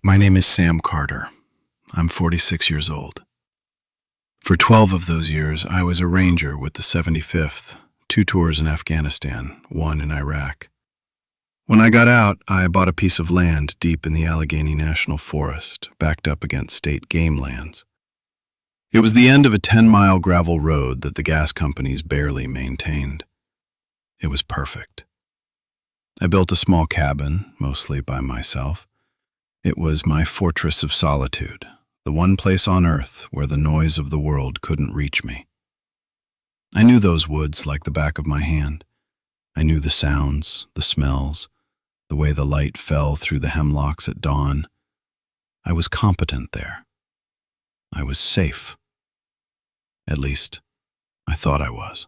My name is Sam Carter. I'm 46 years old. For 12 of those years, I was a ranger with the 75th, 2 tours in Afghanistan, 1 in Iraq. When I got out, I bought a piece of land deep in the Allegheny National Forest, backed up against state game lands. It was the end of a 10-mile gravel road that the gas companies barely maintained. It was perfect. I built a small cabin, mostly by myself. It was my fortress of solitude, the one place on earth where the noise of the world couldn't reach me. I knew those woods like the back of my hand. I knew the sounds, the smells, the way the light fell through the hemlocks at dawn. I was competent there. I was safe. At least, I thought I was.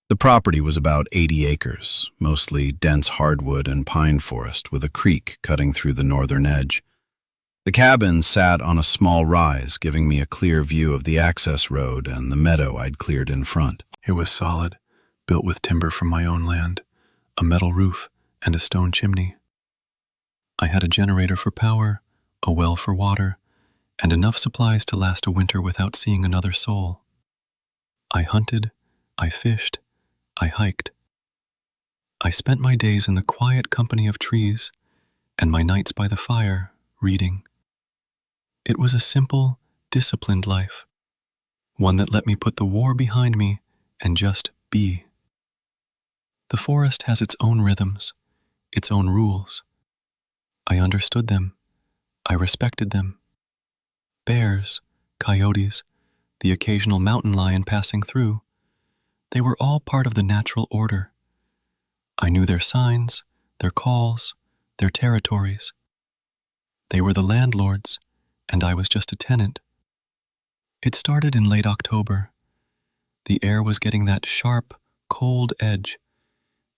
The property was about 80 acres, mostly dense hardwood and pine forest with a creek cutting through the northern edge. The cabin sat on a small rise, giving me a clear view of the access road and the meadow I'd cleared in front. It was solid, built with timber from my own land, a metal roof, and a stone chimney. I had a generator for power, a well for water, and enough supplies to last a winter without seeing another soul. I hunted, I fished, I hiked. I spent my days in the quiet company of trees and my nights by the fire, reading. It was a simple, disciplined life, one that let me put the war behind me and just be. The forest has its own rhythms, its own rules. I understood them. I respected them. Bears, coyotes, the occasional mountain lion passing through, they were all part of the natural order. I knew their signs, their calls, their territories. They were the landlords, and I was just a tenant. It started in late October. The air was getting that sharp, cold edge,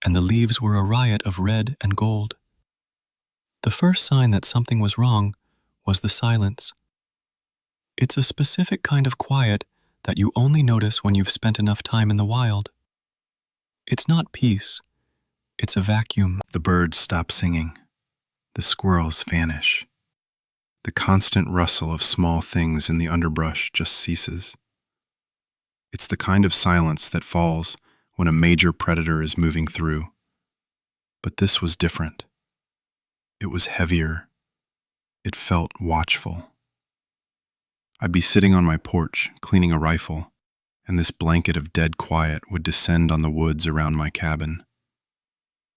and the leaves were a riot of red and gold. The first sign that something was wrong was the silence. It's a specific kind of quiet that you only notice when you've spent enough time in the wild. It's not peace. It's a vacuum. The birds stop singing. The squirrels vanish. The constant rustle of small things in the underbrush just ceases. It's the kind of silence that falls when a major predator is moving through. But this was different. It was heavier. It felt watchful. I'd be sitting on my porch, cleaning a rifle, and this blanket of dead quiet would descend on the woods around my cabin.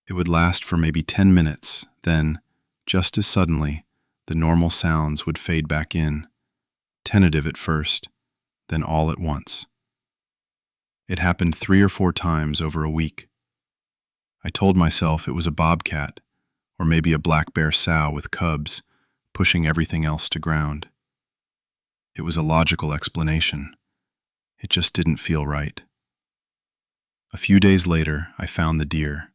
It would last for maybe 10 minutes, then, just as suddenly, the normal sounds would fade back in, tentative at first, then all at once. It happened 3 or 4 times over a week. I told myself it was a bobcat, or maybe a black bear sow with cubs, pushing everything else to ground. It was a logical explanation. It just didn't feel right. A few days later, I found the deer.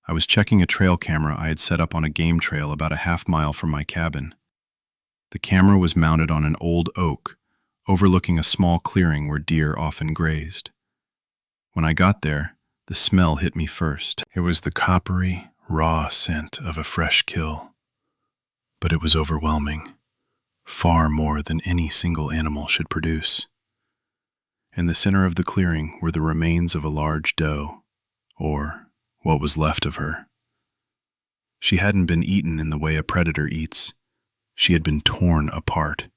I was checking a trail camera I had set up on a game trail about a half-mile from my cabin. The camera was mounted on an old oak, overlooking a small clearing where deer often grazed. When I got there, the smell hit me first. It was the coppery, raw scent of a fresh kill. But it was overwhelming. Far more than any single animal should produce. In the center of the clearing were the remains of a large doe, or what was left of her. She hadn't been eaten in the way a predator eats. She had been torn apart,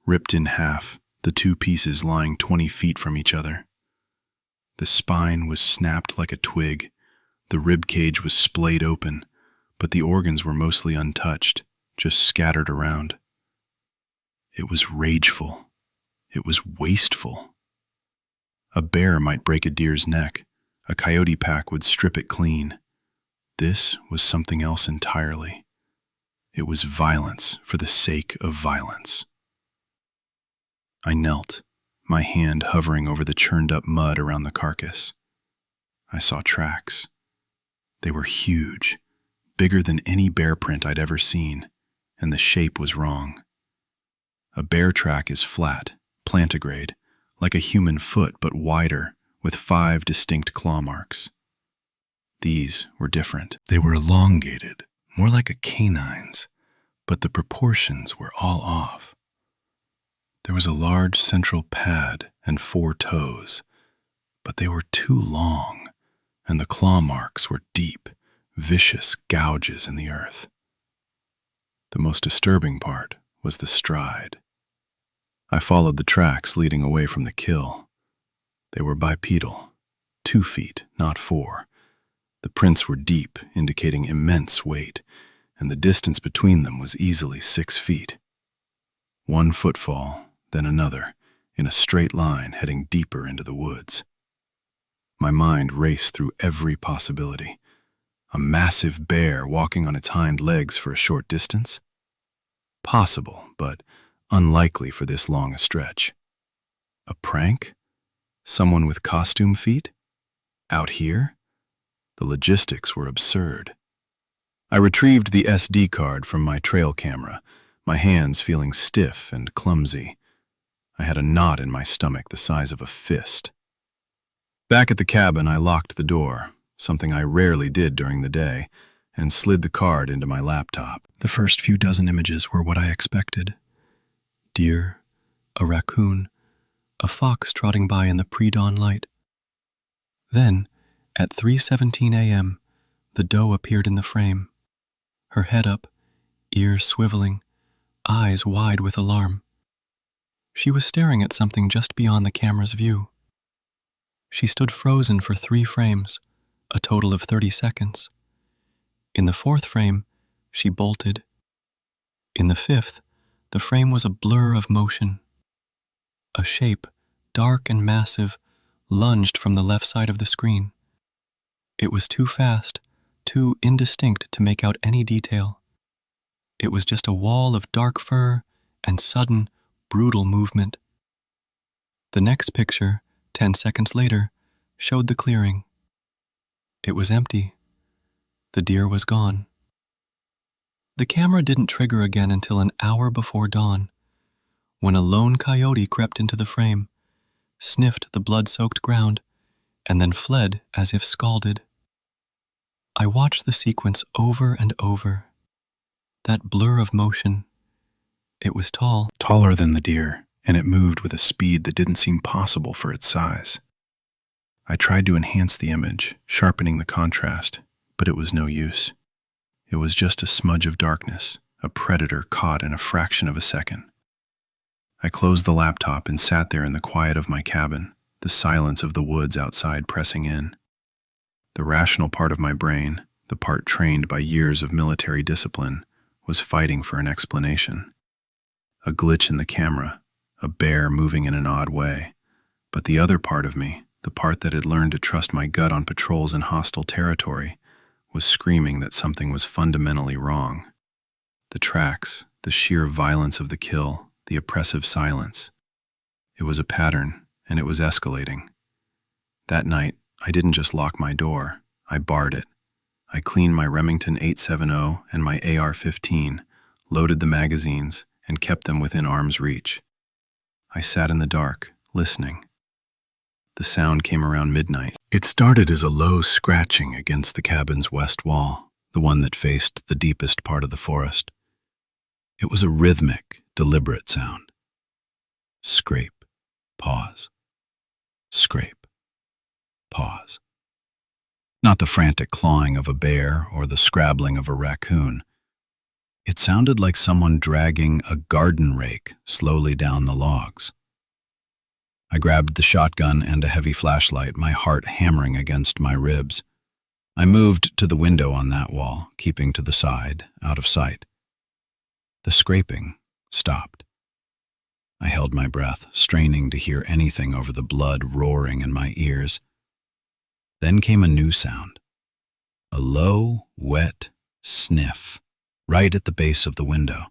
ripped in half, the 2 pieces lying 20 feet from each other. The spine was snapped like a twig, the rib cage was splayed open, but the organs were mostly untouched, just scattered around. It was rageful. It was wasteful. A bear might break a deer's neck. A coyote pack would strip it clean. This was something else entirely. It was violence for the sake of violence. I knelt, my hand hovering over the churned-up mud around the carcass. I saw tracks. They were huge, bigger than any bear print I'd ever seen, and the shape was wrong. A bear track is flat, plantigrade, like a human foot but wider, with 5 distinct claw marks. These were different. They were elongated, more like a canine's, but the proportions were all off. There was a large central pad and 4 toes, but they were too long, and the claw marks were deep, vicious gouges in the earth. The most disturbing part was the stride. I followed the tracks leading away from the kill. They were bipedal, 2 feet, not 4. The prints were deep, indicating immense weight, and the distance between them was easily 6 feet. 1 footfall, then another, in a straight line heading deeper into the woods. My mind raced through every possibility. A massive bear walking on its hind legs for a short distance? Possible, but unlikely for this long a stretch. A prank? Someone with costume feet? Out here? The logistics were absurd. I retrieved the SD card from my trail camera, my hands feeling stiff and clumsy. I had a knot in my stomach the size of a fist. Back at the cabin, I locked the door, something I rarely did during the day, and slid the card into my laptop. The first few dozen images were what I expected. Deer, a raccoon, a fox trotting by in the pre-dawn light. Then, at 3:17 a.m., the doe appeared in the frame, her head up, ears swiveling, eyes wide with alarm. She was staring at something just beyond the camera's view. She stood frozen for 3 frames, a total of 30 seconds. In the 4th frame, she bolted. In the 5th, the frame was a blur of motion. A shape, dark and massive, lunged from the left side of the screen. It was too fast, too indistinct to make out any detail. It was just a wall of dark fur and sudden, brutal movement. The next picture, 10 seconds later, showed the clearing. It was empty. The deer was gone. The camera didn't trigger again until an hour before dawn, when a lone coyote crept into the frame, sniffed the blood-soaked ground, and then fled as if scalded. I watched the sequence over and over. That blur of motion. It was tall. Taller than the deer, and it moved with a speed that didn't seem possible for its size. I tried to enhance the image, sharpening the contrast, but it was no use. It was just a smudge of darkness, a predator caught in a fraction of a second. I closed the laptop and sat there in the quiet of my cabin, the silence of the woods outside pressing in. The rational part of my brain, the part trained by years of military discipline, was fighting for an explanation. A glitch in the camera, a bear moving in an odd way. But the other part of me, the part that had learned to trust my gut on patrols in hostile territory, was screaming that something was fundamentally wrong. The tracks, the sheer violence of the kill, the oppressive silence. It was a pattern, and it was escalating. That night, I didn't just lock my door, I barred it. I cleaned my Remington 870 and my AR-15, loaded the magazines, and kept them within arm's reach. I sat in the dark, listening. The sound came around midnight. It started as a low scratching against the cabin's west wall, the one that faced the deepest part of the forest. It was a rhythmic, deliberate sound. Scrape, pause. Scrape, pause. Not the frantic clawing of a bear or the scrabbling of a raccoon. It sounded like someone dragging a garden rake slowly down the logs. I grabbed the shotgun and a heavy flashlight, my heart hammering against my ribs. I moved to the window on that wall, keeping to the side, out of sight. The scraping stopped. I held my breath, straining to hear anything over the blood roaring in my ears. Then came a new sound. A low, wet sniff, right at the base of the window.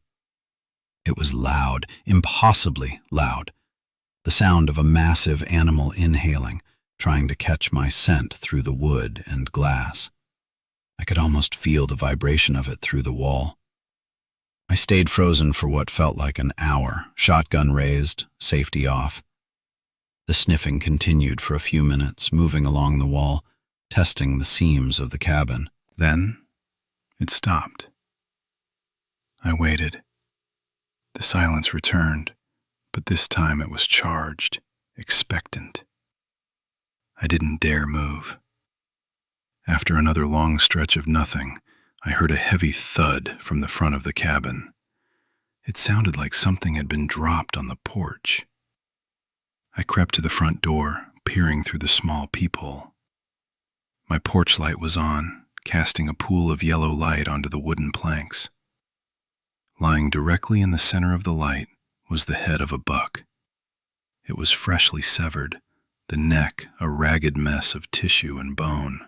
It was loud, impossibly loud. The sound of a massive animal inhaling, trying to catch my scent through the wood and glass. I could almost feel the vibration of it through the wall. I stayed frozen for what felt like an hour, shotgun raised, safety off. The sniffing continued for a few minutes, moving along the wall, testing the seams of the cabin. Then, it stopped. I waited. The silence returned, but this time it was charged, expectant. I didn't dare move. After another long stretch of nothing, I heard a heavy thud from the front of the cabin. It sounded like something had been dropped on the porch. I crept to the front door, peering through the small peephole. My porch light was on, casting a pool of yellow light onto the wooden planks. Lying directly in the center of the light was the head of a buck. It was freshly severed, the neck a ragged mess of tissue and bone.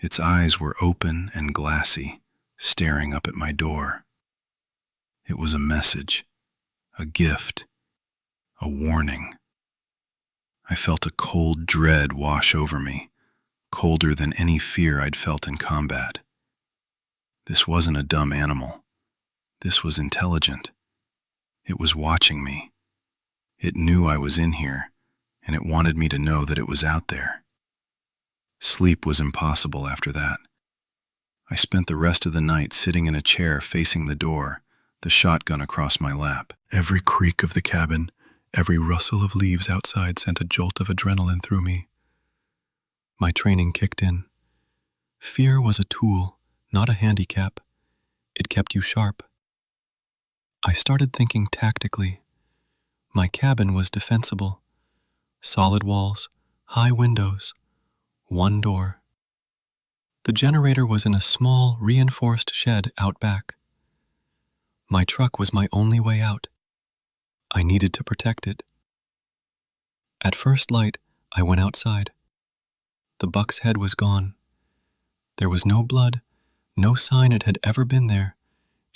Its eyes were open and glassy, staring up at my door. It was a message, a gift, a warning. I felt a cold dread wash over me, colder than any fear I'd felt in combat. This wasn't a dumb animal. This was intelligent. It was watching me. It knew I was in here, and it wanted me to know that it was out there. Sleep was impossible after that. I spent the rest of the night sitting in a chair facing the door, the shotgun across my lap. Every creak of the cabin, every rustle of leaves outside sent a jolt of adrenaline through me. My training kicked in. Fear was a tool, not a handicap. It kept you sharp. I started thinking tactically. My cabin was defensible. Solid walls, high windows, one door. The generator was in a small, reinforced shed out back. My truck was my only way out. I needed to protect it. At first light, I went outside. The buck's head was gone. There was no blood, no sign it had ever been there,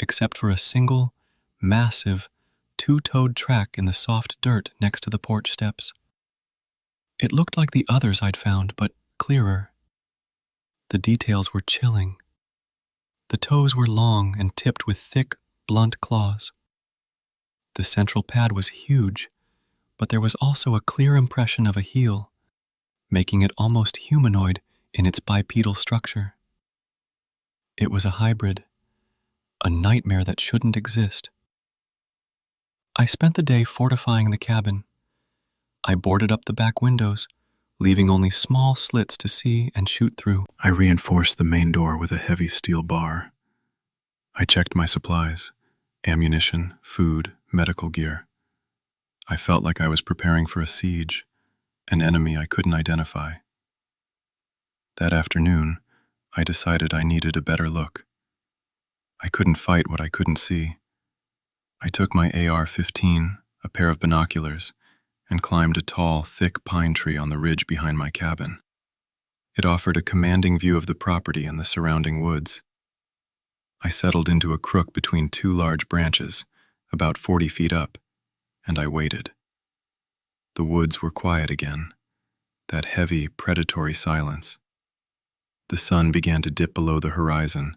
except for a single, massive, two-toed track in the soft dirt next to the porch steps. It looked like the others I'd found, but clearer. The details were chilling. The toes were long and tipped with thick, blunt claws. The central pad was huge, but there was also a clear impression of a heel, making it almost humanoid in its bipedal structure. It was a hybrid, a nightmare that shouldn't exist. I spent the day fortifying the cabin. I boarded up the back windows, leaving only small slits to see and shoot through. I reinforced the main door with a heavy steel bar. I checked my supplies, ammunition, food, medical gear. I felt like I was preparing for a siege, an enemy I couldn't identify. That afternoon, I decided I needed a better look. I couldn't fight what I couldn't see. I took my AR-15, a pair of binoculars, and climbed a tall, thick pine tree on the ridge behind my cabin. It offered a commanding view of the property and the surrounding woods. I settled into a crook between two large branches, about 40 feet up, and I waited. The woods were quiet again, that heavy, predatory silence. The sun began to dip below the horizon,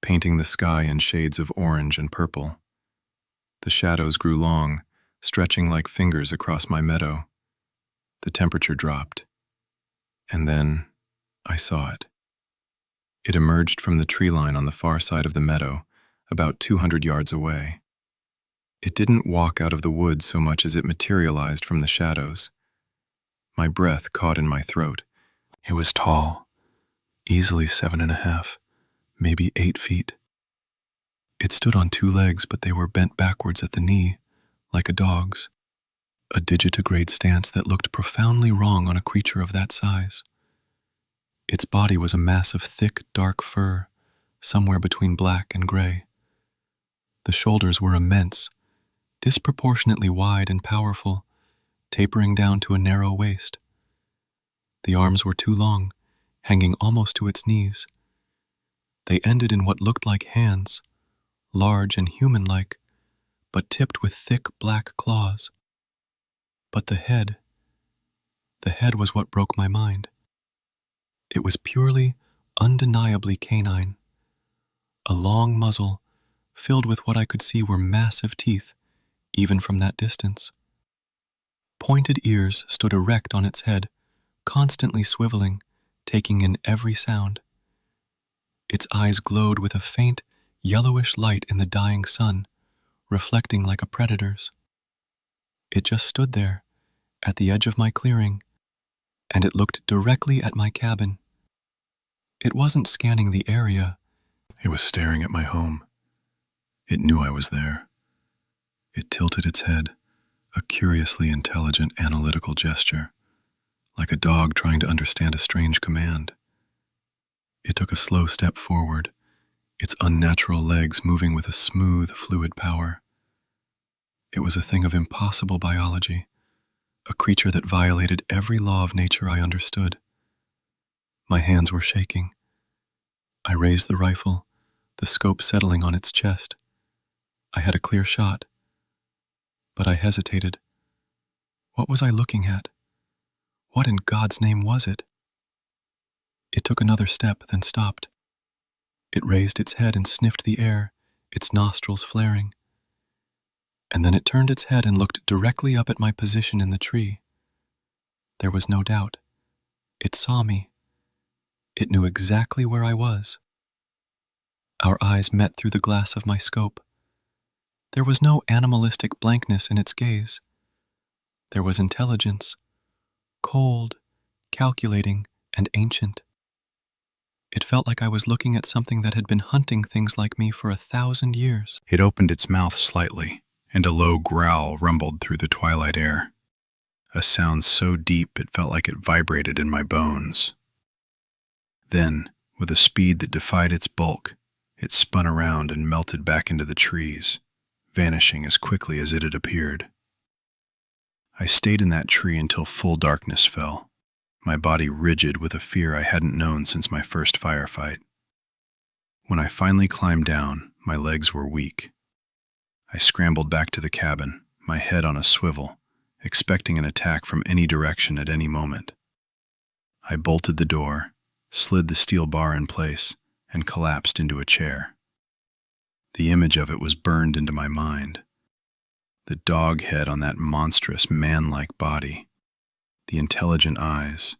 painting the sky in shades of orange and purple. The shadows grew long, stretching like fingers across my meadow. The temperature dropped. And then I saw it. It emerged from the tree line on the far side of the meadow, about 200 yards away. It didn't walk out of the woods so much as it materialized from the shadows. My breath caught in my throat. It was tall, easily 7.5, maybe 8 feet. It stood on two legs, but they were bent backwards at the knee, like a dog's, a digitigrade stance that looked profoundly wrong on a creature of that size. Its body was a mass of thick, dark fur, somewhere between black and gray. The shoulders were immense, disproportionately wide and powerful, tapering down to a narrow waist. The arms were too long, hanging almost to its knees. They ended in what looked like hands, large and human-like, but tipped with thick black claws. But the head was what broke my mind. It was purely, undeniably canine. A long muzzle, filled with what I could see were massive teeth, even from that distance. Pointed ears stood erect on its head, constantly swiveling, taking in every sound. Its eyes glowed with a faint yellowish light in the dying sun, reflecting like a predator's. It just stood there, at the edge of my clearing, and it looked directly at my cabin. It wasn't scanning the area. It was staring at my home. It knew I was there. It tilted its head, a curiously intelligent analytical gesture, like a dog trying to understand a strange command. It took a slow step forward, its unnatural legs moving with a smooth, fluid power. It was a thing of impossible biology, a creature that violated every law of nature I understood. My hands were shaking. I raised the rifle, the scope settling on its chest. I had a clear shot, but I hesitated. What was I looking at? What in God's name was it? It took another step, then stopped. It raised its head and sniffed the air, its nostrils flaring. And then it turned its head and looked directly up at my position in the tree. There was no doubt. It saw me. It knew exactly where I was. Our eyes met through the glass of my scope. There was no animalistic blankness in its gaze. There was intelligence, cold, calculating, and ancient. It felt like I was looking at something that had been hunting things like me for 1,000 years. It opened its mouth slightly, and a low growl rumbled through the twilight air. A sound so deep it felt like it vibrated in my bones. Then, with a speed that defied its bulk, it spun around and melted back into the trees, vanishing as quickly as it had appeared. I stayed in that tree until full darkness fell, my body rigid with a fear I hadn't known since my first firefight. When I finally climbed down, my legs were weak. I scrambled back to the cabin, my head on a swivel, expecting an attack from any direction at any moment. I bolted the door, slid the steel bar in place, and collapsed into a chair. The image of it was burned into my mind. The dog head on that monstrous, man-like body, the intelligent eyes,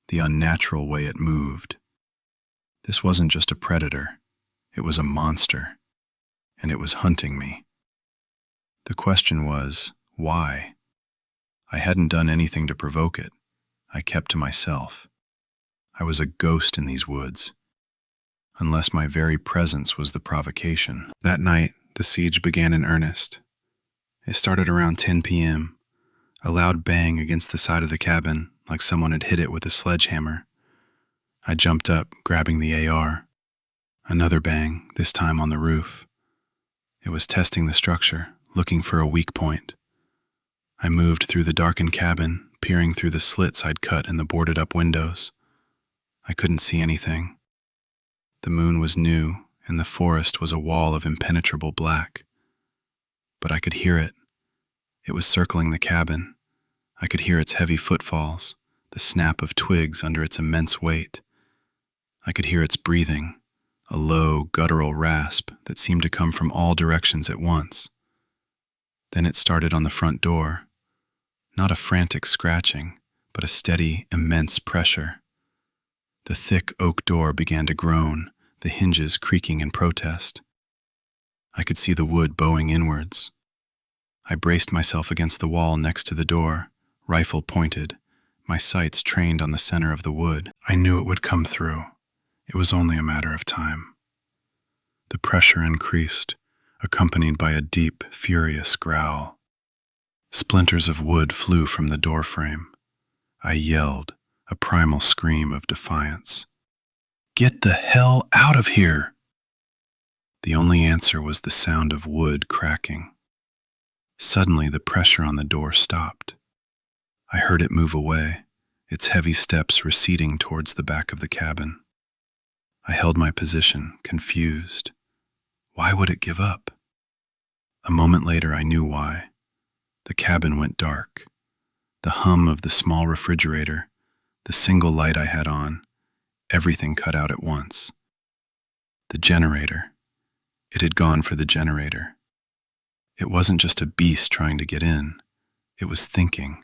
the unnatural way it moved. This wasn't just a predator, it was a monster, and it was hunting me. The question was, why? I hadn't done anything to provoke it. I kept to myself. I was a ghost in these woods, unless my very presence was the provocation. That night, the siege began in earnest. It started around 10 p.m., a loud bang against the side of the cabin, like someone had hit it with a sledgehammer. I jumped up, grabbing the AR. Another bang, this time on the roof. It was testing the structure, looking for a weak point. I moved through the darkened cabin, peering through the slits I'd cut in the boarded-up windows. I couldn't see anything. The moon was new, and the forest was a wall of impenetrable black. But I could hear it. It was circling the cabin. I could hear its heavy footfalls, the snap of twigs under its immense weight. I could hear its breathing, a low, guttural rasp that seemed to come from all directions at once. Then it started on the front door. Not a frantic scratching, but a steady, immense pressure. The thick oak door began to groan, the hinges creaking in protest. I could see the wood bowing inwards. I braced myself against the wall next to the door, rifle pointed, my sights trained on the center of the wood. I knew it would come through. It was only a matter of time. The pressure increased, accompanied by a deep, furious growl. Splinters of wood flew from the door frame. I yelled, a primal scream of defiance. "Get the hell out of here!" The only answer was the sound of wood cracking. Suddenly, the pressure on the door stopped. I heard it move away, its heavy steps receding towards the back of the cabin. I held my position, confused. Why would it give up? A moment later, I knew why. The cabin went dark. The hum of the small refrigerator, the single light I had on, everything cut out at once. The generator. It had gone for the generator. It wasn't just a beast trying to get in. It was thinking.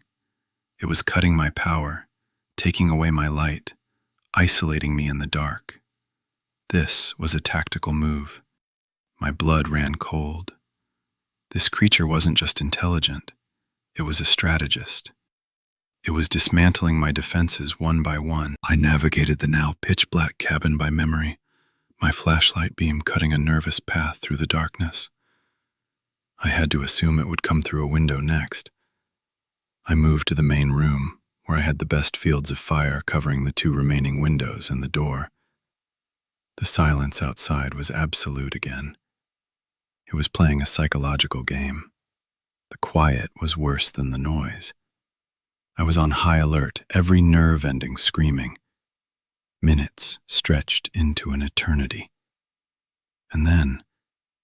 It was cutting my power, taking away my light, isolating me in the dark. This was a tactical move. My blood ran cold. This creature wasn't just intelligent, it was a strategist. It was dismantling my defenses one by one. I navigated the now pitch-black cabin by memory, my flashlight beam cutting a nervous path through the darkness. I had to assume it would come through a window next. I moved to the main room, where I had the best fields of fire covering the 2 remaining windows and the door. The silence outside was absolute again. It was playing a psychological game. The quiet was worse than the noise. I was on high alert, every nerve ending screaming. Minutes stretched into an eternity. And then,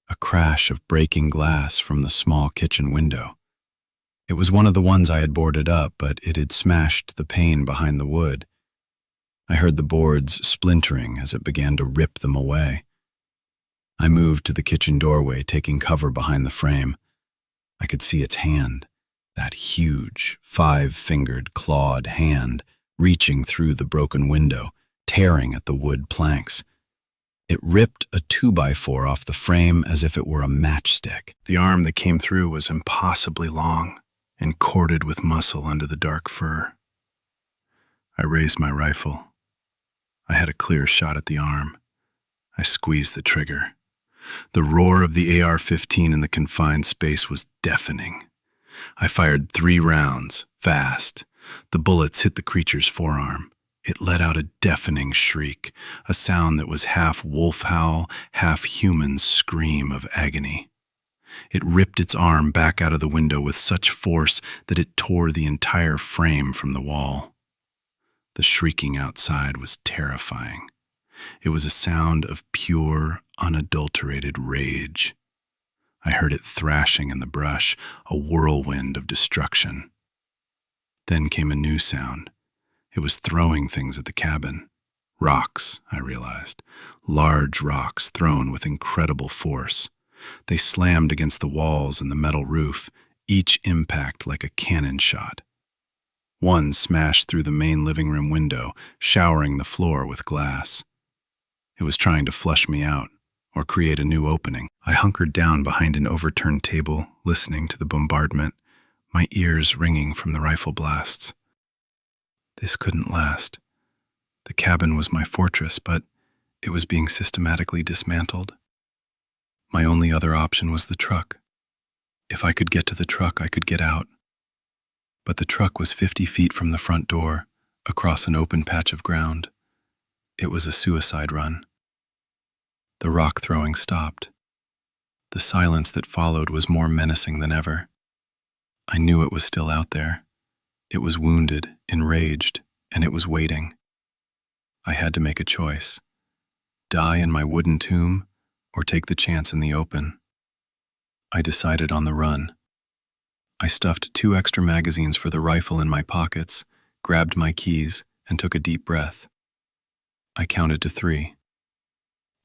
a crash of breaking glass from the small kitchen window. It was one of the ones I had boarded up, but it had smashed the pane behind the wood. I heard the boards splintering as it began to rip them away. I moved to the kitchen doorway, taking cover behind the frame. I could see its hand, that huge, 5-fingered, clawed hand, reaching through the broken window, tearing at the wood planks. It ripped a 2x4 off the frame as if it were a matchstick. The arm that came through was impossibly long and corded with muscle under the dark fur. I raised my rifle. I had a clear shot at the arm. I squeezed the trigger. The roar of the AR-15 in the confined space was deafening. I fired 3 rounds, fast. The bullets hit the creature's forearm. It let out a deafening shriek, a sound that was half wolf howl, half human scream of agony. It ripped its arm back out of the window with such force that it tore the entire frame from the wall. The shrieking outside was terrifying. It was a sound of pure, unadulterated rage. I heard it thrashing in the brush, a whirlwind of destruction. Then came a new sound. It was throwing things at the cabin. Rocks, I realized. Large rocks thrown with incredible force. They slammed against the walls and the metal roof, each impact like a cannon shot. One smashed through the main living room window, showering the floor with glass. It was trying to flush me out, or create a new opening. I hunkered down behind an overturned table, listening to the bombardment, my ears ringing from the rifle blasts. This couldn't last. The cabin was my fortress, but it was being systematically dismantled. My only other option was the truck. If I could get to the truck, I could get out. But the truck was 50 feet from the front door, across an open patch of ground. It was a suicide run. The rock throwing stopped. The silence that followed was more menacing than ever. I knew it was still out there. It was wounded, enraged, and it was waiting. I had to make a choice. Die in my wooden tomb, or take the chance in the open. I decided on the run. I stuffed 2 extra magazines for the rifle in my pockets, grabbed my keys, and took a deep breath. I counted to 3.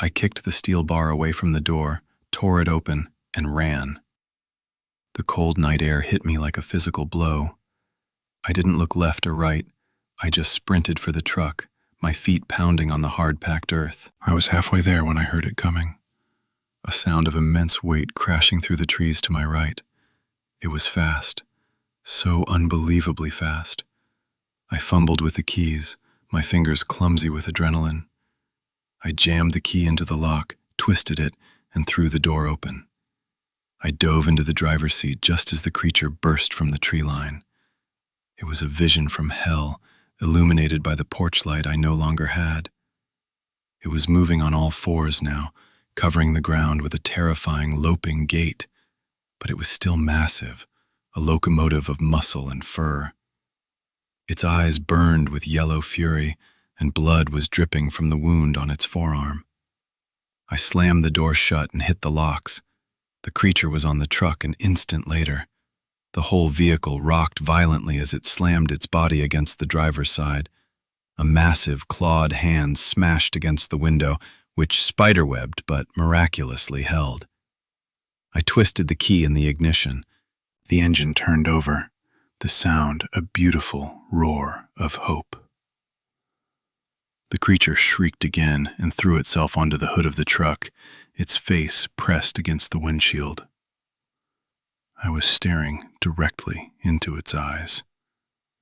I kicked the steel bar away from the door, tore it open, and ran. The cold night air hit me like a physical blow. I didn't look left or right. I just sprinted for the truck, my feet pounding on the hard-packed earth. I was halfway there when I heard it coming. A sound of immense weight crashing through the trees to my right. It was fast, so unbelievably fast. I fumbled with the keys, my fingers clumsy with adrenaline. I jammed the key into the lock, twisted it, and threw the door open. I dove into the driver's seat just as the creature burst from the tree line. It was a vision from hell, illuminated by the porch light I no longer had. It was moving on all 4s now, covering the ground with a terrifying, loping gait, but it was still massive, a locomotive of muscle and fur. Its eyes burned with yellow fury, and blood was dripping from the wound on its forearm. I slammed the door shut and hit the locks. The creature was on the truck an instant later. The whole vehicle rocked violently as it slammed its body against the driver's side. A massive, clawed hand smashed against the window, which spiderwebbed but miraculously held. I twisted the key in the ignition. The engine turned over, the sound a beautiful roar of hope. The creature shrieked again and threw itself onto the hood of the truck, its face pressed against the windshield. I was staring directly into its eyes,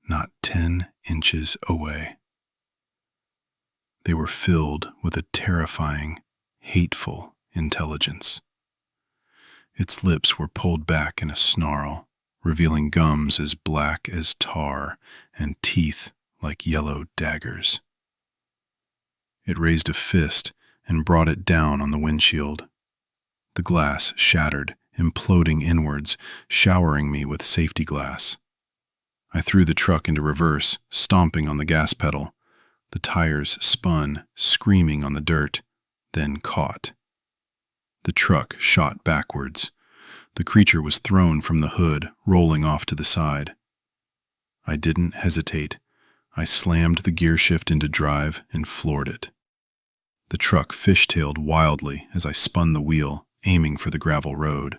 not 10 inches away. They were filled with a terrifying, hateful intelligence. Its lips were pulled back in a snarl, revealing gums as black as tar and teeth like yellow daggers. It raised a fist and brought it down on the windshield. The glass shattered, imploding inwards, showering me with safety glass. I threw the truck into reverse, stomping on the gas pedal. The tires spun, screaming on the dirt, then caught. The truck shot backwards. The creature was thrown from the hood, rolling off to the side. I didn't hesitate. I slammed the gear shift into drive and floored it. The truck fishtailed wildly as I spun the wheel, aiming for the gravel road.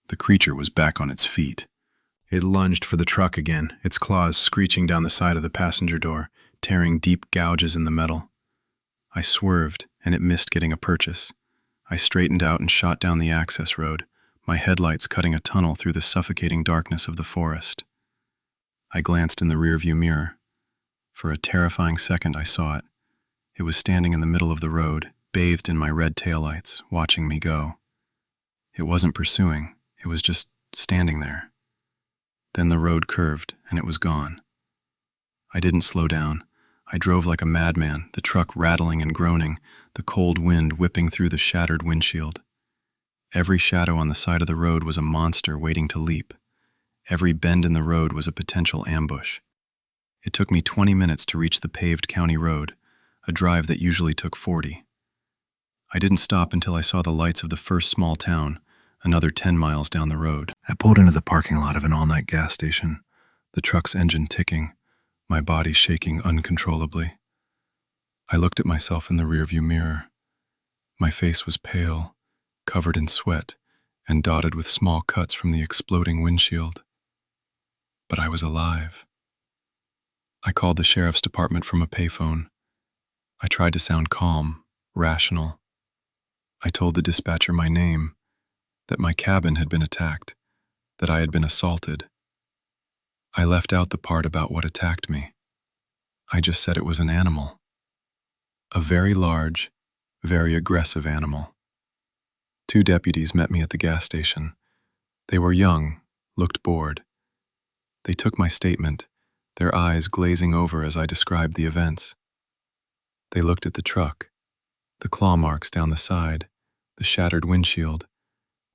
The creature was back on its feet. It lunged for the truck again, its claws screeching down the side of the passenger door, tearing deep gouges in the metal. I swerved, and it missed getting a purchase. I straightened out and shot down the access road, my headlights cutting a tunnel through the suffocating darkness of the forest. I glanced in the rearview mirror. For a terrifying second I saw it. It was standing in the middle of the road, bathed in my red taillights, watching me go. It wasn't pursuing, it was just standing there. Then the road curved, and it was gone. I didn't slow down. I drove like a madman, the truck rattling and groaning, the cold wind whipping through the shattered windshield. Every shadow on the side of the road was a monster waiting to leap. Every bend in the road was a potential ambush. It took me 20 minutes to reach the paved county road, a drive that usually took 40. I didn't stop until I saw the lights of the first small town, another 10 miles down the road. I pulled into the parking lot of an all-night gas station, the truck's engine ticking, my body shaking uncontrollably. I looked at myself in the rearview mirror. My face was pale, covered in sweat, and dotted with small cuts from the exploding windshield. But I was alive. I called the sheriff's department from a payphone. I tried to sound calm, rational. I told the dispatcher my name, that my cabin had been attacked, that I had been assaulted. I left out the part about what attacked me. I just said it was an animal. A very large, very aggressive animal. 2 deputies met me at the gas station. They were young, looked bored. They took my statement, their eyes glazing over as I described the events. They looked at the truck, the claw marks down the side, the shattered windshield,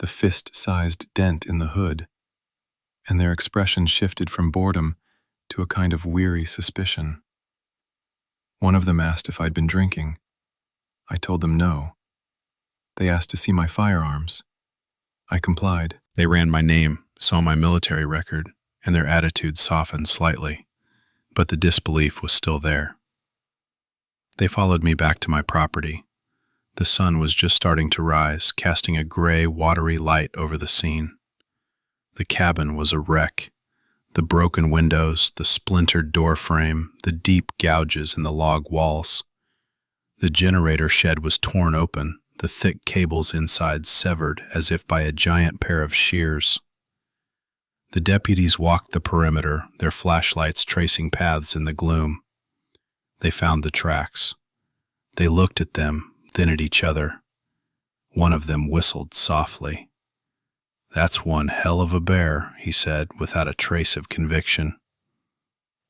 the fist-sized dent in the hood, and their expression shifted from boredom to a kind of weary suspicion. One of them asked if I'd been drinking. I told them no. They asked to see my firearms. I complied. They ran my name, saw my military record, and their attitude softened slightly, but the disbelief was still there. They followed me back to my property. The sun was just starting to rise, casting a gray, watery light over the scene. The cabin was a wreck. The broken windows, the splintered door frame, the deep gouges in the log walls. The generator shed was torn open, the thick cables inside severed as if by a giant pair of shears. The deputies walked the perimeter, their flashlights tracing paths in the gloom. They found the tracks. They looked at them, then at each other. One of them whistled softly. "That's one hell of a bear," he said, without a trace of conviction.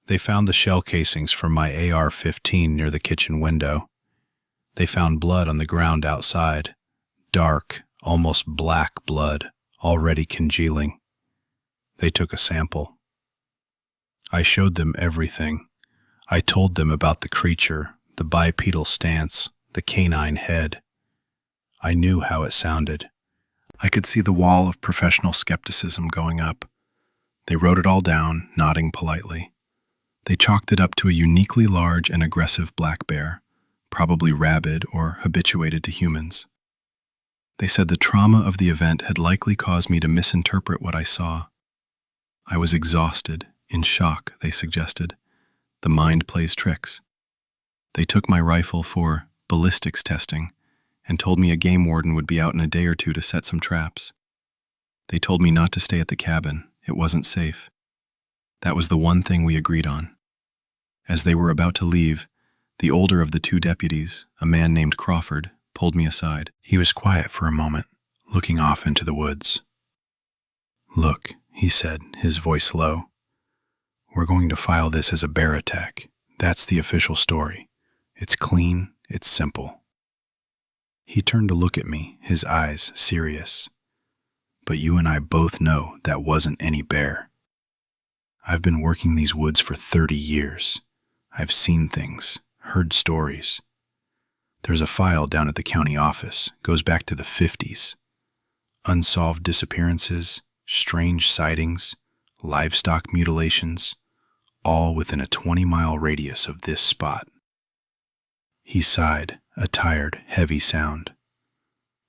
They found the shell casings from my AR-15 near the kitchen window. They found blood on the ground outside, dark, almost black blood, already congealing. They took a sample. I showed them everything. I told them about the creature, the bipedal stance, the canine head. I knew how it sounded. I could see the wall of professional skepticism going up. They wrote it all down, nodding politely. They chalked it up to a uniquely large and aggressive black bear, probably rabid or habituated to humans. They said the trauma of the event had likely caused me to misinterpret what I saw. I was exhausted, in shock, they suggested. The mind plays tricks. They took my rifle for ballistics testing and told me a game warden would be out in a day or two to set some traps. They told me not to stay at the cabin. It wasn't safe. That was the one thing we agreed on. As they were about to leave, the older of the two deputies, a man named Crawford, pulled me aside. He was quiet for a moment, looking off into the woods. "Look," he said, his voice low. "We're going to file this as a bear attack. That's the official story. It's clean, it's simple." He turned to look at me, his eyes serious. "But you and I both know that wasn't any bear. I've been working these woods for 30 years. I've seen things, heard stories. There's a file down at the county office, goes back to the 50s. Unsolved disappearances, strange sightings, livestock mutilations, all within a 20-mile radius of this spot." He sighed, a tired, heavy sound.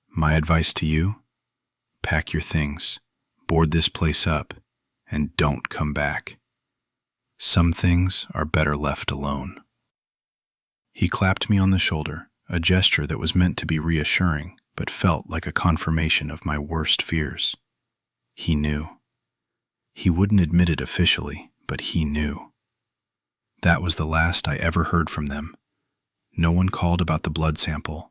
"My advice to you? Pack your things, board this place up, and don't come back. Some things are better left alone." He clapped me on the shoulder, a gesture that was meant to be reassuring, but felt like a confirmation of my worst fears. He knew. He wouldn't admit it officially, but he knew. That was the last I ever heard from them. No one called about the blood sample.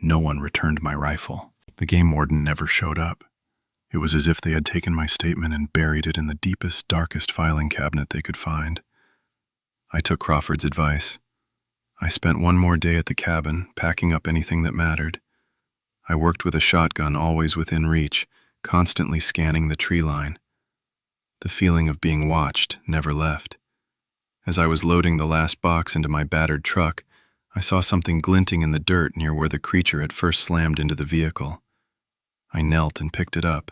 No one returned my rifle. The game warden never showed up. It was as if they had taken my statement and buried it in the deepest, darkest filing cabinet they could find. I took Crawford's advice. I spent one more day at the cabin, packing up anything that mattered. I worked with a shotgun always within reach, constantly scanning the tree line. The feeling of being watched never left. As I was loading the last box into my battered truck, I saw something glinting in the dirt near where the creature had first slammed into the vehicle. I knelt and picked it up.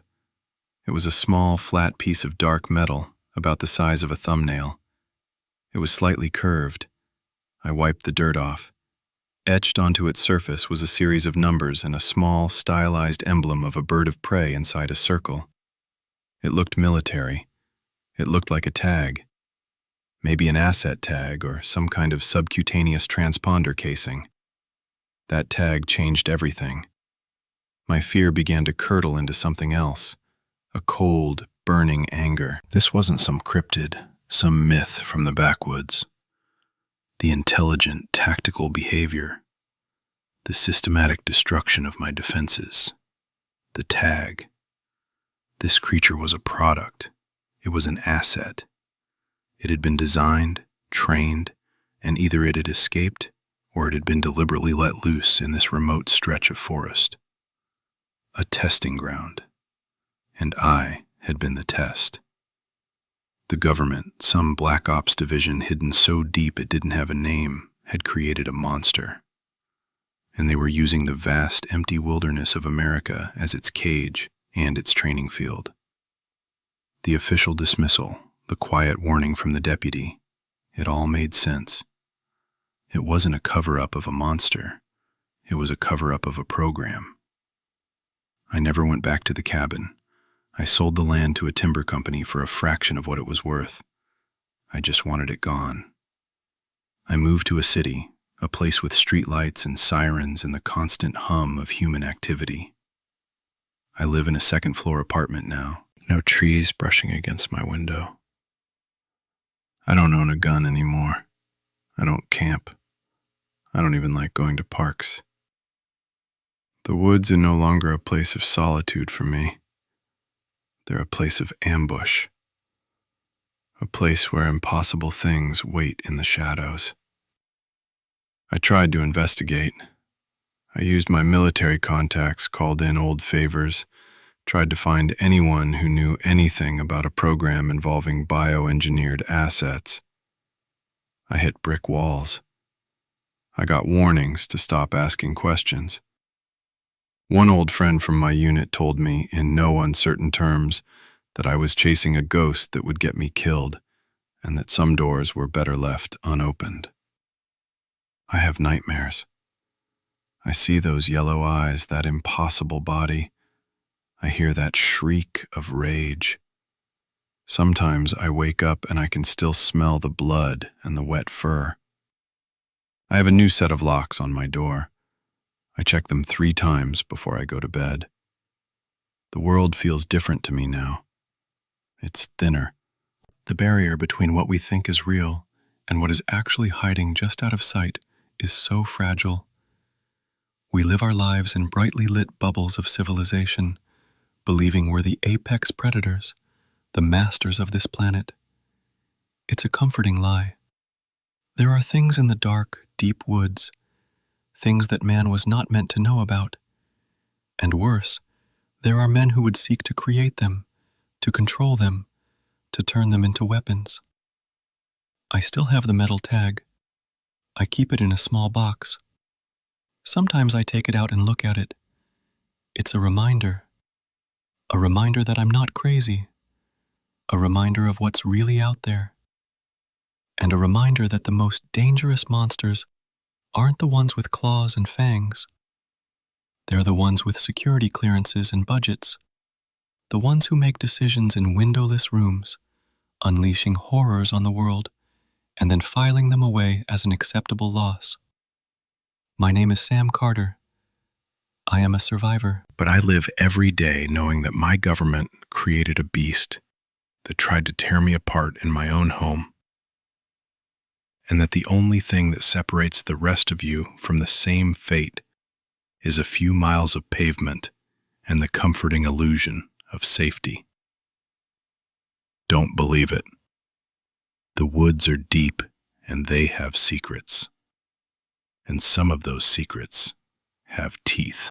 It was a small, flat piece of dark metal, about the size of a thumbnail. It was slightly curved. I wiped the dirt off. Etched onto its surface was a series of numbers and a small, stylized emblem of a bird of prey inside a circle. It looked military. It looked like a tag. Maybe an asset tag or some kind of subcutaneous transponder casing. That tag changed everything. My fear began to curdle into something else, a cold, burning anger. This wasn't some cryptid, some myth from the backwoods. The intelligent, tactical behavior, the systematic destruction of my defenses, the tag. This creature was a product. It was an asset. It had been designed, trained, and either it had escaped or it had been deliberately let loose in this remote stretch of forest. A testing ground. And I had been the test. The government, some black ops division hidden so deep it didn't have a name, had created a monster. And they were using the vast, empty wilderness of America as its cage and its training field. The official dismissal, the quiet warning from the deputy, it all made sense. It wasn't a cover-up of a monster. It was a cover-up of a program. I never went back to the cabin. I sold the land to a timber company for a fraction of what it was worth. I just wanted it gone. I moved to a city, a place with streetlights and sirens and the constant hum of human activity. I live in a second-floor apartment now, no trees brushing against my window. I don't own a gun anymore. I don't camp. I don't even like going to parks. The woods are no longer a place of solitude for me. They're a place of ambush. A place where impossible things wait in the shadows. I tried to investigate. I used my military contacts, called in old favors, tried to find anyone who knew anything about a program involving bioengineered assets. I hit brick walls. I got warnings to stop asking questions. One old friend from my unit told me, in no uncertain terms, that I was chasing a ghost that would get me killed, and that some doors were better left unopened. I have nightmares. I see those yellow eyes, that impossible body. I hear that shriek of rage. Sometimes I wake up and I can still smell the blood and the wet fur. I have a new set of locks on my door. I check them 3 times before I go to bed. The world feels different to me now. It's thinner. The barrier between what we think is real and what is actually hiding just out of sight is so fragile. We live our lives in brightly lit bubbles of civilization, believing we're the apex predators, the masters of this planet. It's a comforting lie. There are things in the dark, deep woods, things that man was not meant to know about. And worse, there are men who would seek to create them, to control them, to turn them into weapons. I still have the metal tag. I keep it in a small box. Sometimes I take it out and look at it. It's a reminder that I'm not crazy, a reminder of what's really out there, and a reminder that the most dangerous monsters aren't the ones with claws and fangs. They're the ones with security clearances and budgets, the ones who make decisions in windowless rooms, unleashing horrors on the world, and then filing them away as an acceptable loss. My name is Sam Carter. I am a survivor. But I live every day knowing that my government created a beast that tried to tear me apart in my own home, and that the only thing that separates the rest of you from the same fate is a few miles of pavement and the comforting illusion of safety. Don't believe it. The woods are deep and they have secrets. And some of those secrets have teeth.